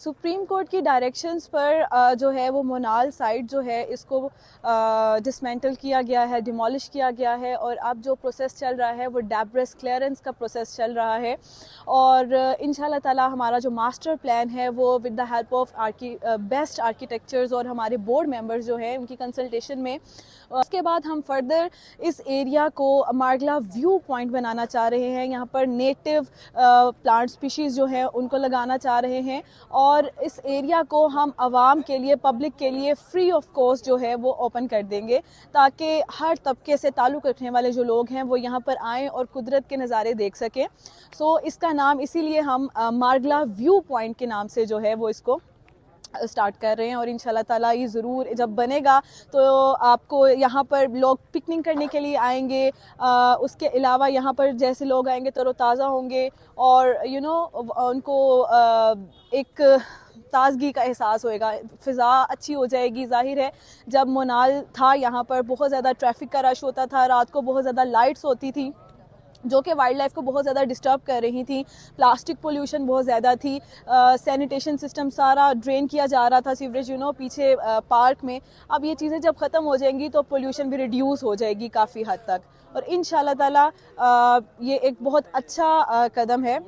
Supreme court की directions पर जो है वो मोनाल साइट जो है इसको डिसमेंटल किया गया है, डिमोलिश किया गया है और अब जो प्रोसेस चल रहा है वो डेब्रिस क्लियरेंस का प्रोसेस चल रहा है। और इंशाल्लाह ताला हमारा जो मास्टर प्लान है वो with the help of best architectures और हमारे बोर्ड मेंबर्स जो हैं उनकी कंसल्टेशन में उसके बाद हम फर्दर इस एरिया को मार्गला व्यू पॉइंट बनाना चाह रहे हैं। यहाँ पर नेटिव प्लांट स्पीशीज़ जो हैं उनको लगाना चाह रहे हैं और इस एरिया को हम आवाम के लिए, पब्लिक के लिए फ्री ऑफ कॉस्ट जो है वो ओपन कर देंगे ताकि हर तबके से ताल्लुक़ रखने वाले जो लोग हैं वो यहाँ पर आएँ और कुदरत के नज़ारे देख सकें। सो इसका नाम इसीलिए हम मार्गला व्यू पॉइंट के नाम से जो है वो इसको स्टार्ट कर रहे हैं और इंशाल्लाह ताला ये ज़रूर जब बनेगा तो आपको यहाँ पर लोग पिकनिक करने के लिए आएंगे। उसके अलावा यहाँ पर जैसे लोग आएंगे तरोताज़ा होंगे और उनको एक ताजगी का एहसास होएगा, फ़िज़ा अच्छी हो जाएगी। ज़ाहिर है जब मोनाल था यहाँ पर बहुत ज़्यादा ट्रैफिक का रश होता था, रात को बहुत ज़्यादा लाइट्स होती थी जो कि वाइल्ड लाइफ को बहुत ज़्यादा डिस्टर्ब कर रही थी। प्लास्टिक पोल्यूशन बहुत ज़्यादा थी। सैनिटेशन सिस्टम सारा ड्रेन किया जा रहा था, सीवरेज पीछे पार्क में। अब ये चीज़ें जब ख़त्म हो जाएंगी तो पोल्यूशन भी रिड्यूस हो जाएगी काफ़ी हद तक और इंशाल्लाह ताला ये एक बहुत अच्छा कदम है।